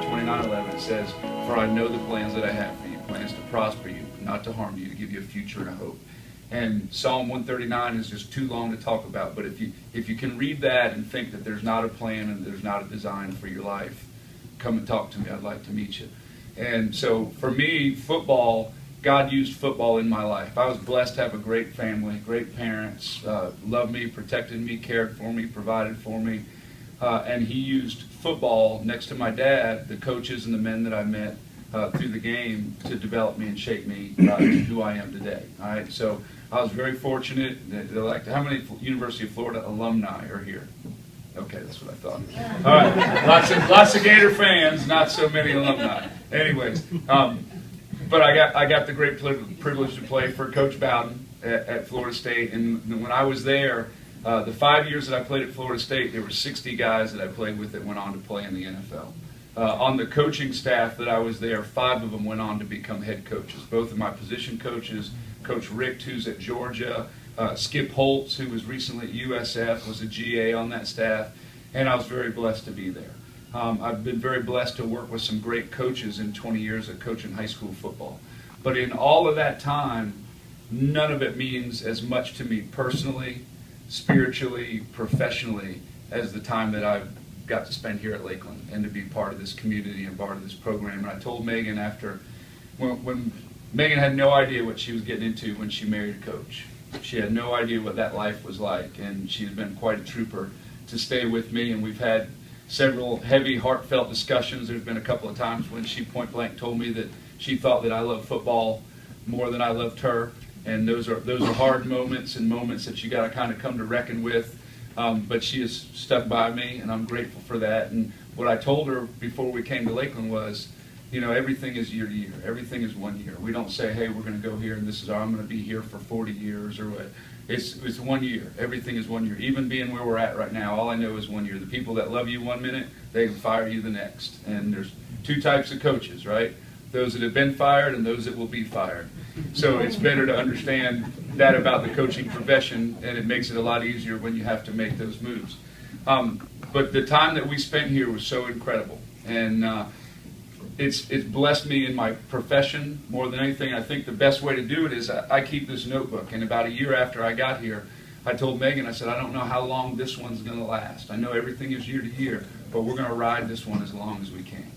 Jeremiah 29:11, it says, "For I know the plans that I have for you, plans to prosper you, not to harm you, to give you a future and a hope." And Psalm 139 is just too long to talk about, but if you can read that and think that there's not a plan and there's not a design for your life, come and talk to me. I'd like to meet you. And so for me, football, God used football in my life. I was blessed to have a great family, great parents, loved me, protected me, cared for me, provided for me. And he used football next to my dad, the coaches and the men that I met through the game to develop me and shape me into who I am today. All right, so I was very fortunate. How many University of Florida alumni are here? Okay, that's what I thought. All right, lots of Gator fans, not so many alumni. Anyways, but I got the great privilege to play for Coach Bowden at Florida State, and when I was there, the 5 years that I played at Florida State, there were 60 guys that I played with that went on to play in the NFL. On the coaching staff that I was there, 5 of them went on to become head coaches. Both of my position coaches, Coach Richt, who's at Georgia, Skip Holtz, who was recently at USF, was a GA on that staff, and I was very blessed to be there. I've been very blessed to work with some great coaches in 20 years of coaching high school football. But in all of that time, none of it means as much to me personally, spiritually, professionally, as the time that I've got to spend here at Lakeland and to be part of this community and part of this program. And I told Megan when Megan had no idea what she was getting into when she married a coach. She had no idea what that life was like, and she's been quite a trooper to stay with me, and we've had several heavy, heartfelt discussions. There's been a couple of times when she point blank told me that she thought that I loved football more than I loved her, and those are hard moments and moments that you got to kind of come to reckon with. But she has stuck by me, and I'm grateful for that. And what I told her before we came to Lakeland was, everything is year to year. Everything is 1 year. We don't say, hey, we're going to go here and I'm going to be here for 40 years or what. It's 1 year. Everything is 1 year. Even being where we're at right now, all I know is 1 year. The people that love you 1 minute, they can fire you the next. And there's 2 types of coaches, right? Those that have been fired and those that will be fired. So it's better to understand that about the coaching profession, and it makes it a lot easier when you have to make those moves. But the time that we spent here was so incredible. And it's blessed me in my profession more than anything. I think the best way to do it is I keep this notebook. And about a year after I got here, I told Megan, I said, I don't know how long this one's going to last. I know everything is year to year, but we're going to ride this one as long as we can.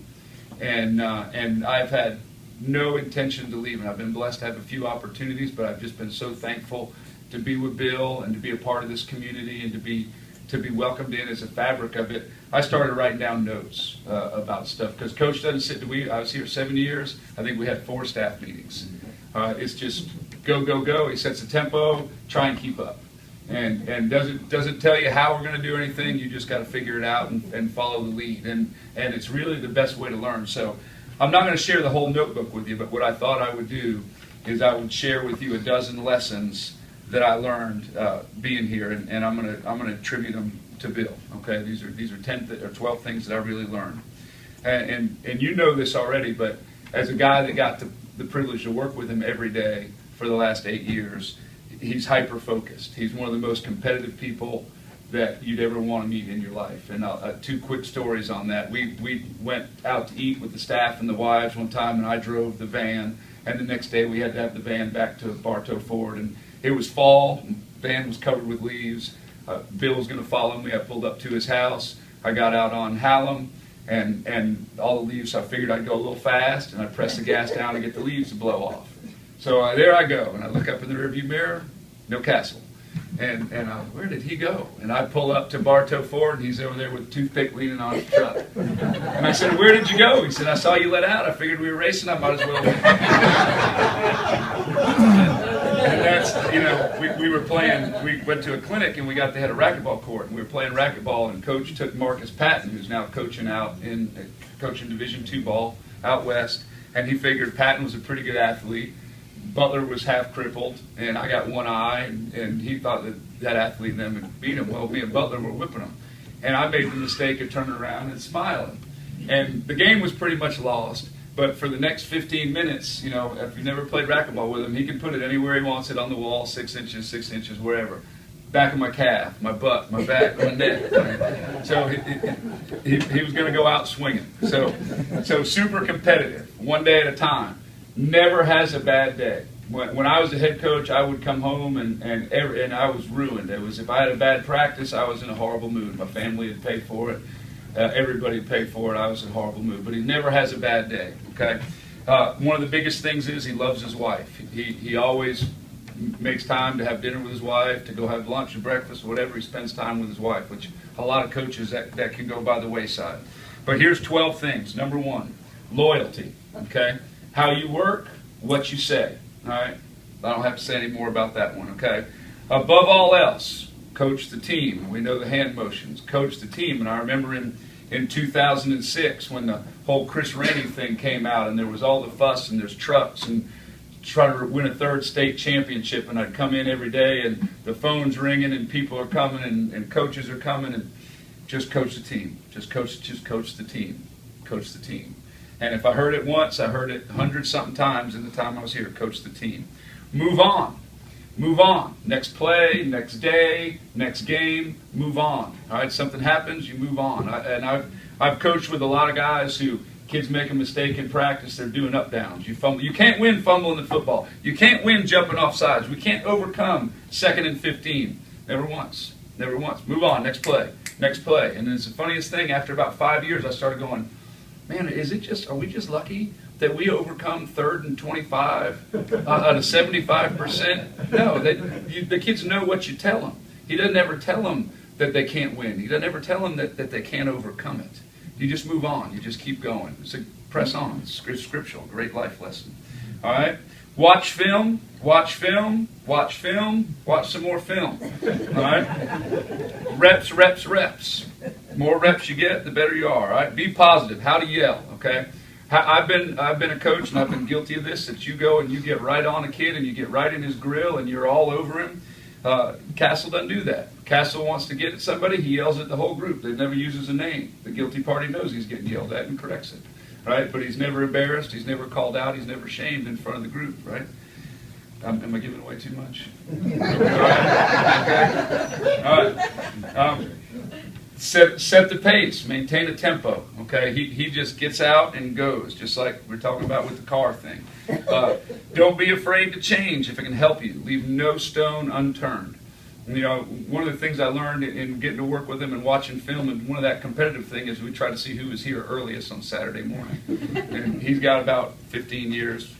And I've had no intention to leave. And I've been blessed to have a few opportunities, but I've just been so thankful to be with Bill and to be a part of this community and to be welcomed in as a fabric of it. I started writing down notes about stuff because Coach doesn't sit. I was here 7 years. I think we had 4 staff meetings. It's just go, go, go. He sets the tempo. Try and keep up, and doesn't tell you how we're going to do anything. You just got to figure it out and follow the lead. And it's really the best way to learn. So I'm not going to share the whole notebook with you, but what I thought I would do is I would share with you a dozen lessons that I learned being here, and I'm gonna attribute them to Bill. Okay, these are 10 or 12 things that I really learned, and you know this already, but as a guy that got the privilege to work with him every day for the last 8 years, he's hyper focused. He's one of the most competitive people that you'd ever want to meet in your life. And 2 quick stories on that. We went out to eat with the staff and the wives one time, and I drove the van, and the next day we had to have the van back to Bartow Ford, and it was fall, and the van was covered with leaves. Bill was going to follow me. I pulled up to his house. I got out on Hallam, and all the leaves, so I figured I'd go a little fast, and I pressed the gas down to get the leaves to blow off. So there I go, and I look up in the rearview mirror, no Castle. And where did he go? And I pull up to Bartow Ford, and he's over there with a toothpick leaning on his truck. And I said, where did you go? He said, I saw you let out. I figured we were racing. I might as well. And that's, we were playing, we went to a clinic, and we got to hit a racquetball court. And we were playing racquetball, and Coach took Marcus Patton, who's now coaching Division II ball out west. And he figured Patton was a pretty good athlete. Butler was half crippled, and I got one eye, and he thought that athlete and them would beat him. Well, me and Butler were whipping him. And I made the mistake of turning around and smiling. And the game was pretty much lost, but for the next 15 minutes, if you've never played racquetball with him, he can put it anywhere he wants it on the wall, 6 inches, 6 inches, wherever. back of my calf, my butt, my back, my neck. So he was going to go out swinging. So super competitive, one day at a time. Never has a bad day. When I was a head coach, I would come home and I was ruined. It was, if I had a bad practice, I was in a horrible mood. My family would pay for it. Everybody would pay for it. I was in a horrible mood. But he never has a bad day. Okay. One of the biggest things is he loves his wife. He always makes time to have dinner with his wife, to go have lunch or breakfast, whatever. He spends time with his wife, which a lot of coaches that can go by the wayside. But here's 12 things. Number 1, loyalty. Okay. How you work, what you say. All right, I don't have to say any more about that one, okay? Above all else, coach the team. We know the hand motions. Coach the team. And I remember in 2006 when the whole Chris Rainey thing came out and there was all the fuss and there's trucks and trying to win a 3rd state championship, and I'd come in every day and the phone's ringing and people are coming and coaches are coming, and just coach the team. Just coach the team. Coach the team. And if I heard it once, I heard it 100-something times in the time I was here. Coach the team. Move on. Move on. Next play, next day, next game, move on. All right, something happens, you move on. I've coached with a lot of guys who, kids make a mistake in practice, they're doing up downs. You fumble. You can't win fumbling the football. You can't win jumping off sides. We can't overcome 2nd and 15. Never once. Never once. Move on. Next play. Next play. And it's the funniest thing, after about 5 years, I started going, man, are we just lucky that we overcome 3rd and 25 out of 75%? No, the kids know what you tell them. He doesn't ever tell them that they can't win. He doesn't ever tell them that they can't overcome it. You just move on. You just keep going. It's a press on. It's scriptural. Great life lesson. All right? Watch film. Watch film. Watch film. Watch some more film. All right? Reps, reps, reps. The more reps you get, the better you are. All right? Be positive. How to yell. Okay? I've been a coach, and I've been guilty of this. That you go and you get right on a kid, and you get right in his grill, and you're all over him. Castle doesn't do that. Castle wants to get at somebody, he yells at the whole group. They never uses a name. The guilty party knows he's getting yelled at and corrects it. Right? But he's never embarrassed, he's never called out, he's never shamed in front of the group. Right? Am I giving away too much? All right. Okay. All right. Set the pace, maintain a tempo. Okay, he just gets out and goes, just like we're talking about with the car thing. Don't be afraid to change if it can help you. Leave no stone unturned. You know, one of the things I learned in getting to work with him and watching film, and one of that competitive thing is we try to see who was here earliest on Saturday morning. And he's got about 15 years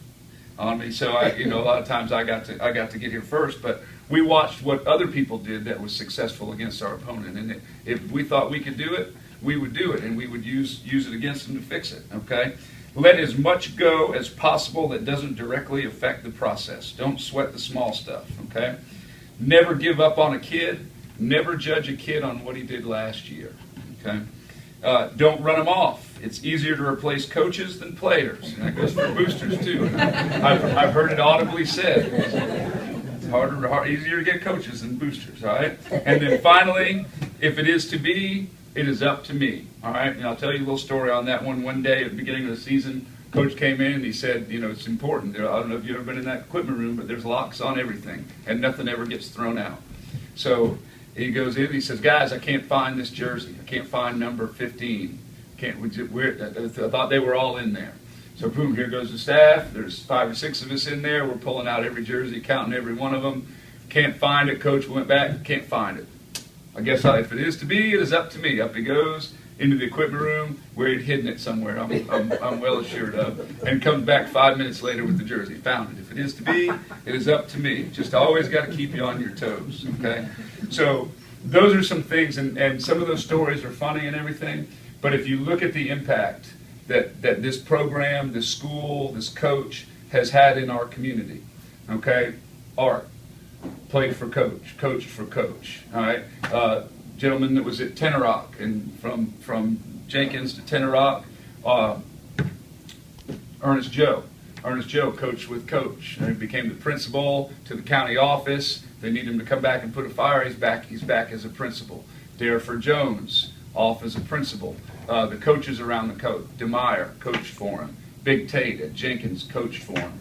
on me, so a lot of times I got to get here first, but we watched what other people did that was successful against our opponent, and if we thought we could do it, we would do it, and we would use it against them to fix it. Okay, let as much go as possible that doesn't directly affect the process. Don't sweat the small stuff. Okay, never give up on a kid. Never judge a kid on what he did last year. Okay, don't run them off. It's easier to replace coaches than players, and that goes for boosters too. I've heard it audibly said. Easier to get coaches than boosters, all right? And then finally, if it is to be, it is up to me, all right? And I'll tell you a little story on that one. One day at the beginning of the season, coach came in and he said, it's important. I don't know if you've ever been in that equipment room, but there's locks on everything, and nothing ever gets thrown out. So he goes in and he says, guys, I can't find this jersey. I can't find number 15. I thought they were all in there. So boom, here goes the staff. There's 5 or 6 of us in there. We're pulling out every jersey, counting every one of them. Can't find it. Coach went back. Can't find it. I guess if it is to be, it is up to me. Up he goes into the equipment room where he'd hidden it somewhere. I'm well assured of. And comes back 5 minutes later with the jersey. Found it. If it is to be, it is up to me. Just always got to keep you on your toes. Okay. So those are some things, and some of those stories are funny and everything. But if you look at the impact that this program, this school, this coach has had in our community. Okay? Art, played for coach, coached for coach. All right? Gentleman that was at Tenorock, and from Jenkins to Tenorock, Ernest Joe. Ernest Joe coached with coach. And he became the principal to the county office. They need him to come back and put a fire. He's back as a principal. Dereford Jones, off as a principal. The coaches around the coach. DeMeyer coached for him. Big Tate at Jenkins coached for him.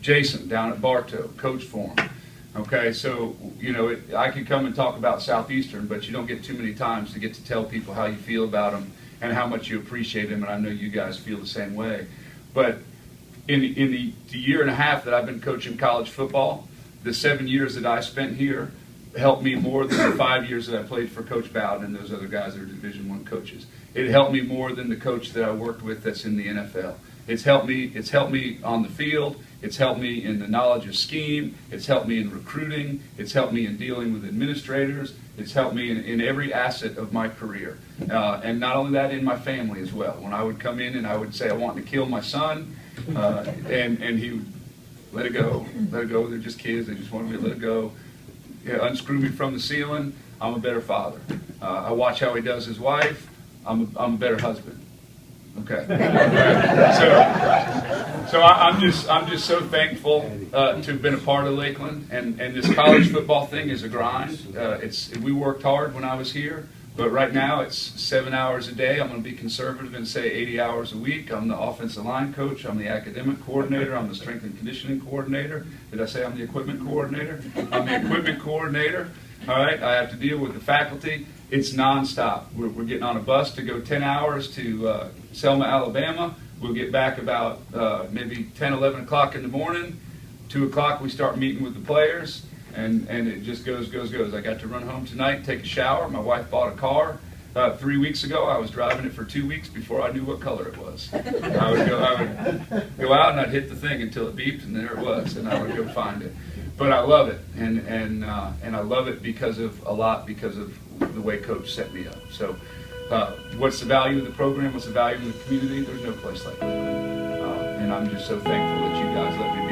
Jason down at Bartow coached for him. Okay, so, you know, I could come and talk about Southeastern, but you don't get too many times to get to tell people how you feel about them and how much you appreciate them, and I know you guys feel the same way. But in the year and a half that I've been coaching college football, the 7 years that I spent here helped me more than the 5 years that I played for Coach Bowden and those other guys that are Division I coaches. It helped me more than the coach that I worked with that's in the NFL. It's helped me on the field. It's helped me in the knowledge of scheme. It's helped me in recruiting. It's helped me in dealing with administrators. It's helped me in every asset of my career. And not only that, in my family as well. When I would come in and I would say I want to kill my son, and he would let it go. They're just kids. They just wanted me to let it go. Yeah, unscrew me from the ceiling. I'm a better father. I watch how he does his wife. I'm a better husband. Okay. So I'm just so thankful to have been a part of Lakeland, and this college football thing is a grind. We worked hard when I was here, but right now it's 7 hours a day. I'm going to be conservative and say 80 hours a week. I'm the offensive line coach. I'm the academic coordinator. I'm the strength and conditioning coordinator. Did I say I'm the equipment coordinator? I'm the equipment coordinator. All right. I have to deal with the faculty. It's nonstop. We're getting on a bus to go 10 hours to Selma, Alabama. We'll get back about maybe 10, 11 o'clock in the morning. 2 o'clock we start meeting with the players, and it just goes. I got to run home tonight, take a shower. My wife bought a car 3 weeks ago. I was driving it for 2 weeks before I knew what color it was. I would go out and I'd hit the thing until it beeped, and there it was, and I would go find it. But I love it, and I love it because of the way Coach set me up. So, what's the value of the program? What's the value of the community? There's no place like Lakeland, and I'm just so thankful that you guys let me